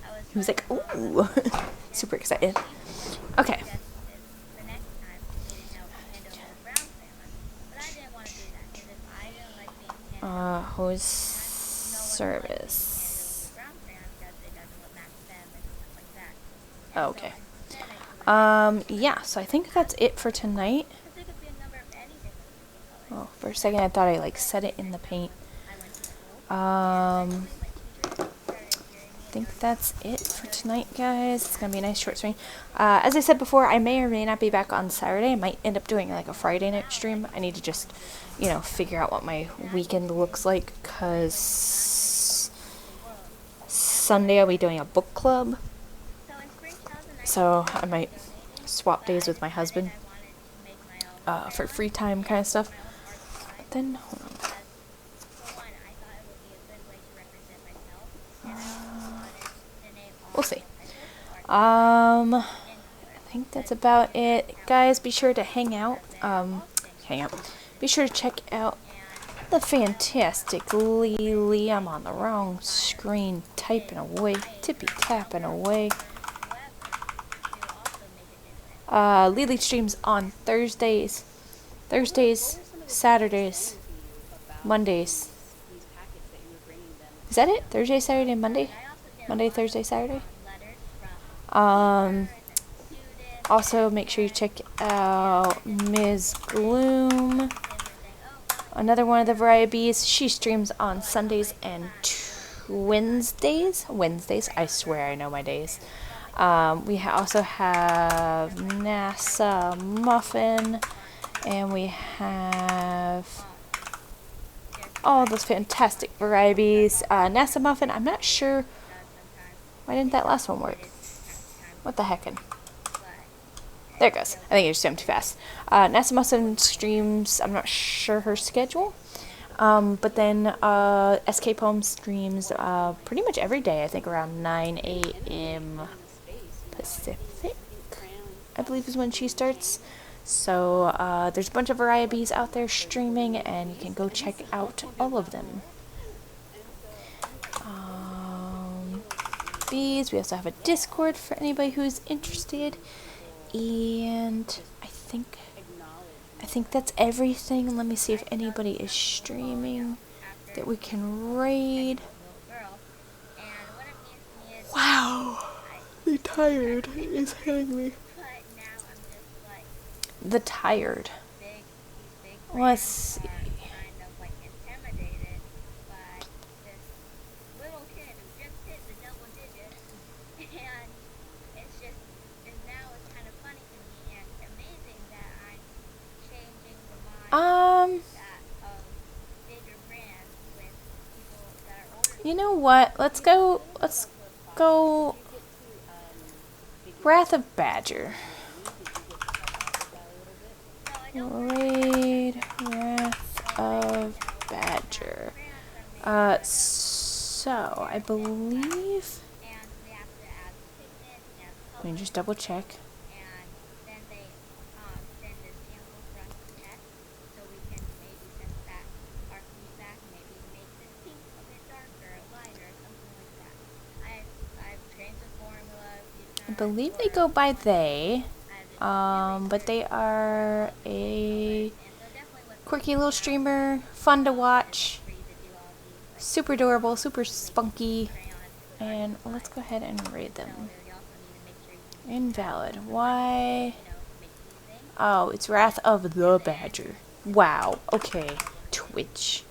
I was He was like, ooh, super excited. Okay. the next time we didn't know hand over the brown crayon, but I didn't want to do that because if I didn't like being handed over Who's no one service? the brown crayon because it doesn't look match them and stuff like that. Oh, okay. Yeah, so I think that's it for tonight. Because there could be a number of anything that we could color. Oh, for a second I thought I like set it in the paint. I went to school. I My teacher started hearing me. think that's it for tonight, guys. It's gonna be a nice short stream. As I said before, I may or may not be back on Saturday. I might end up doing like a Friday night stream. I need to just, you know, figure out what my weekend looks like, because Sunday I'll be doing a book club. So in spring 2019, So I might swap days with my husband I wanted to make my own for free time kind of stuff. art supply. But then, hold on. Because, for one, I thought it would be a good way to represent myself, and I also wanted to name all We'll see. my art I think that's about it. Guys, be sure to hang out. Be sure to check out the fantastic Lily. I'm on the wrong screen, typing away, tippy-tapping away. Lily streams on Thursdays, Saturdays, Mondays. Is that it? Thursday, Saturday, Monday? Monday, Thursday, Saturday? Also, make sure you check out Ms. Gloom, another one of the VarieBees. She streams on Sundays and Wednesdays. I swear I know my days. We also have NASA Muffin, and we have all those fantastic VarieBees. NASA Muffin, I'm not sure. Why didn't that last one work? What the heckin'? There it goes. I think it just jumped too fast. NASA Muffin streams, I'm not sure her schedule. But then SK Poem streams pretty much every day, I think around 9 a.m. Pacific, I believe is when she starts. So there's a bunch of VarieBees out there streaming, and you can go check out all of them. Bees. We also have a Discord for anybody who's interested. And I think that's everything. Let me see if anybody is streaming that we can raid. Wow, the tired is hitting me. The tired. Let's see. You know what? Let's go Wrath of Badger. Raid Wrath of Badger. So I believe, let me just double check. I believe they go by they, but they are a quirky little streamer, fun to watch, super adorable, super spunky, and let's go ahead and raid them. Invalid. Why? Oh, it's Wrath of the Badger. Wow. Okay. Twitch.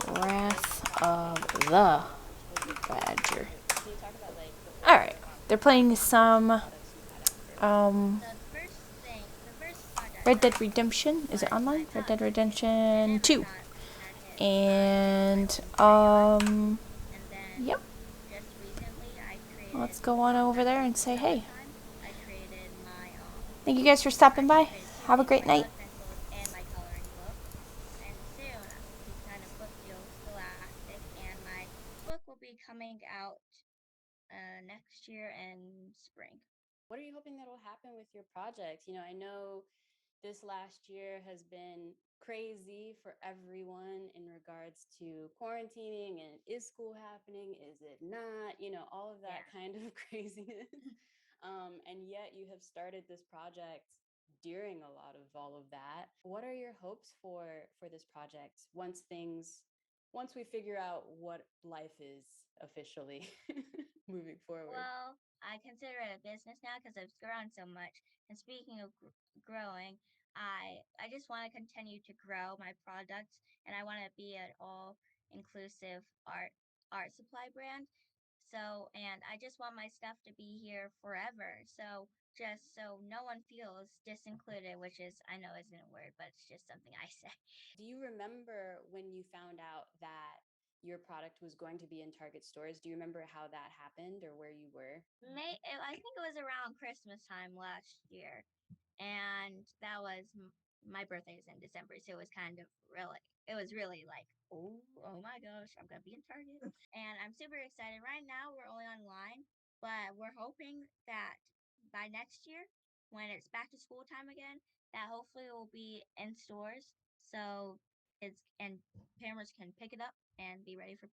Wrath of the Badger. Alright. They're playing some Red Dead Redemption. Is it online? Red Dead Redemption 2. And, yep. Just recently, I created. Let's go on over there and say hey. I created my Thank you guys for stopping by. created two Have a things, great my night. colored pencils and my coloring book. And soon, these kind of book feel scholastic, and my book will be coming out next year in spring. What are you hoping that will happen with your projects? I know this last year has been crazy for everyone in regards to quarantining and is school happening? Is it not? All of that kind of craziness. And yet you have started this project during a lot of all of that. What are your hopes for this project once we figure out what life is officially moving forward? Well, I consider it a business now because I've grown so much. And speaking of growing, I just want to continue to grow my products, and I want to be an all inclusive art supply brand. So, and I just want my stuff to be here forever. So, just so no one feels disincluded, which is I know isn't a word, but it's just something I say. Do you remember when you found out that your product was going to be in Target stores? Do you remember how that happened or where you were? I think it was around Christmas time last year, and that was my birthday is in December, so it was kind of really, it was really like, oh my gosh, I'm gonna be in Target, and I'm super excited. Right now, we're only online, but we're hoping that by next year, when it's back to school time again, that hopefully it will be in stores, so it's and parents can pick it up and be ready for